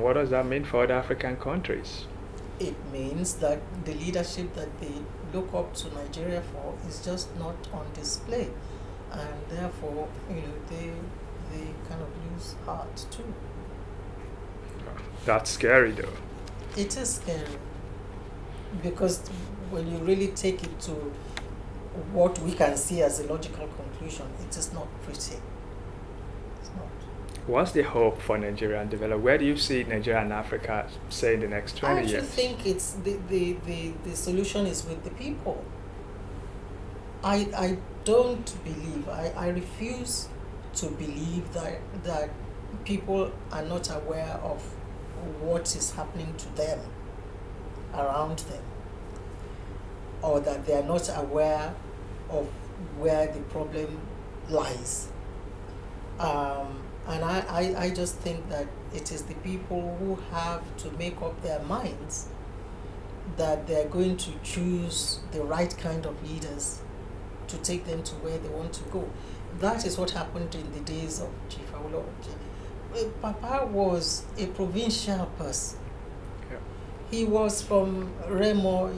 what does that mean for other African countries? It means that the leadership that they look up to Nigeria for is just not on display, and therefore, they kind of lose heart too. That's scary, though. It is scary, because when you really take it to what we can see as a logical conclusion, it is not pretty. It's not. What's the hope for Nigerian development? Where do you see Nigeria and Africa, say, in the next 20 years? I actually think it's the solution is with the people. I don't believe, I refuse to believe that people are not aware of what is happening to them, around them, or that they are not aware of where the problem lies. And I just think that it is the people who have to make up their minds that they're going to choose the right kind of leaders to take them to where they want to go. That is what happened in the days of Chief Awolowo. Papa was a provincial person. Yeah. He was from Remo,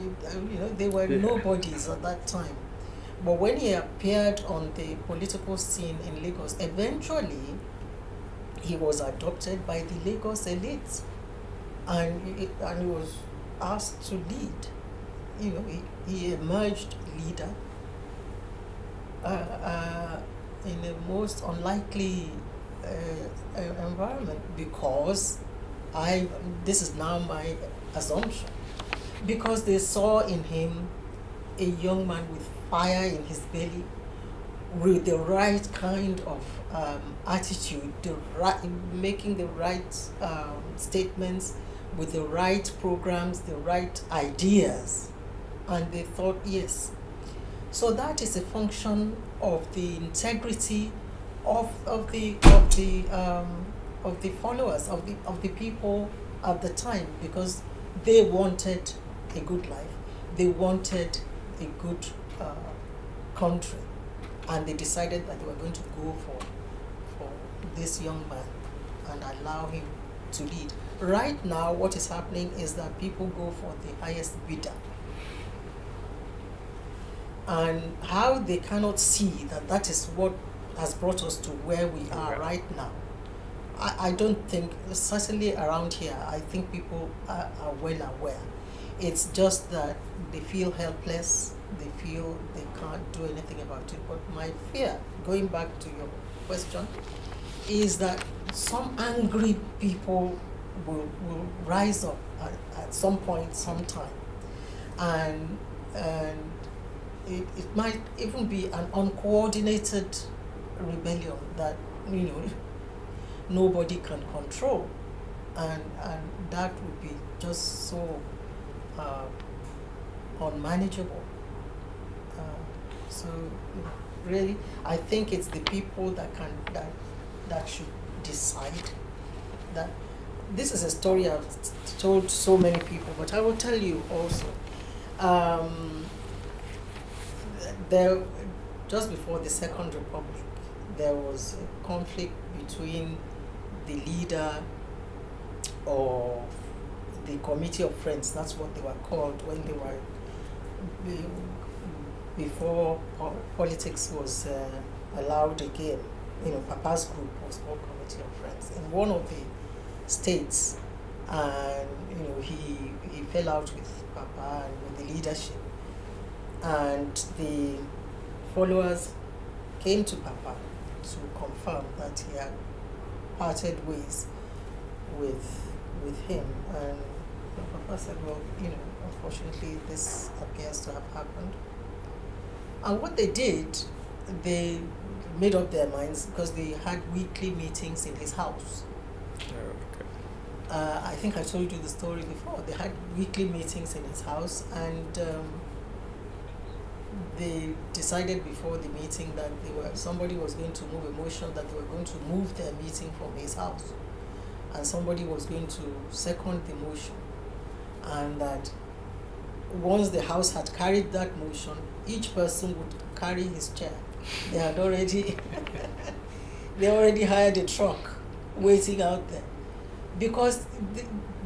they were nobodies at that time. But when he appeared on the political scene in Lagos, eventually he was adopted by the Lagos elite, and he was asked to lead. He emerged leader in a most unlikely environment, because this is now my assumption, because they saw in him a young man with fire in his belly, with the right kind of attitude, making the right statements, with the right programs, the right ideas, and they thought, yes. So that is a function of the integrity of the followers, of the people at the time, because they wanted a good life, they wanted a good country, and they decided that they were going to go for this young man and allow him to lead. Right now, what is happening is that people go for the highest bidder, and how they cannot see that is what has brought us to where we are right now. I don't think, certainly around here, I think people are well aware. It's just that they feel helpless, they feel they can't do anything about it. But my fear, going back to your question, is that some angry people will rise up at some point, sometime, and it might even be an uncoordinated rebellion that nobody can control, and that would be just so unmanageable. So really, I think it's the people that should decide. That this is a story I've told so many people, but I will tell you also. There, just before the Second Republic, there was a conflict between the leader of the Committee of Friends. That's what they were called when they were before politics was allowed again. Papa's group was called Committee of Friends in one of the states, and he fell out with Papa and with the leadership, and the followers came to Papa to confirm that he had parted ways with him, and Papa said, well, unfortunately this appears to have happened. And what they did, they made up their minds, because they had weekly meetings in his house. Okay. I think I told you the story before. They had weekly meetings in his house, and they decided before the meeting that somebody was going to move a motion that they were going to move their meeting from his house, and somebody was going to second the motion, and that once the house had carried that motion, each person would carry his chair. They had already they already hired a truck waiting out there. because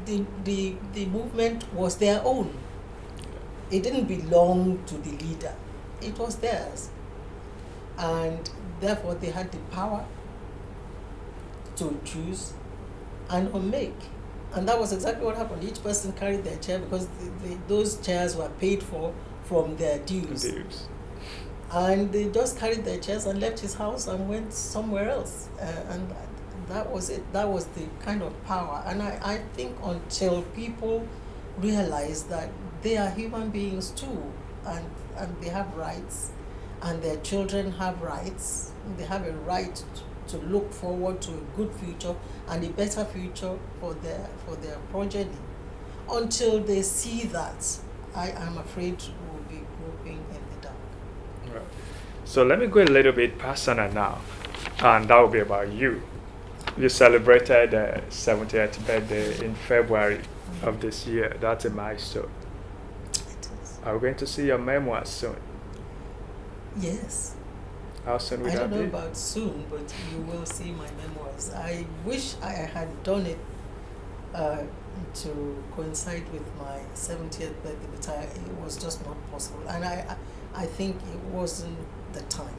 the movement was their own. It didn't belong to the leader. It was theirs. And therefore they had the power to choose and unmake. And that was exactly what happened. Each person carried their chair because those chairs were paid for from their dues. And they just carried their chairs and left his house and went somewhere else. And that was it. That was the kind of power. And I think until people realize that they are human beings too, and they have rights, and their children have rights, they have a right to look forward to a good future and a better future for their progeny. Until they see that, I am afraid we'll be groping in the dark. Right. So let me go a little bit personal now, and that will be about you. You celebrated 70th birthday in February of this year. That's a milestone. It is. Are we going to see your memoirs soon? Yes. How soon will I that don't know be? about soon, but you will see my memoirs. I wish I had done it to coincide with my 70th birthday, but it was just not possible. And I think it wasn't the time.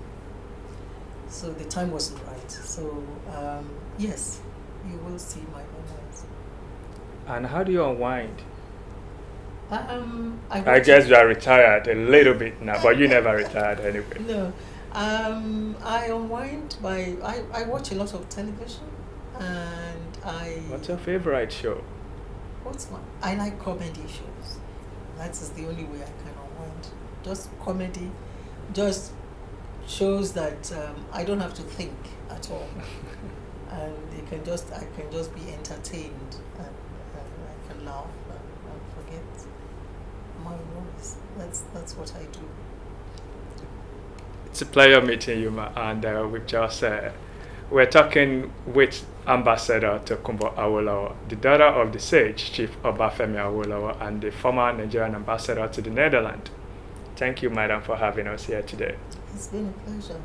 So the time wasn't right. So yes, you will see my memoirs. And how do you unwind? I guess you are retired a little bit now, but you never retired anyway. No. I unwind by I watch a lot of television, and What's your favorite show? I like comedy shows. That is the only way I can unwind. Just comedy, just shows that I don't have to think at all, and I can just be entertained, and I can laugh and forget my worries. That's what I do. It's a pleasure meeting you, and we're talking with Ambassador Tokubo Awolowo, the daughter of the sage Chief Obafemi Awolowo and the former Nigerian ambassador to the Netherlands. Thank you, madam, for having us here today. It's been a pleasure.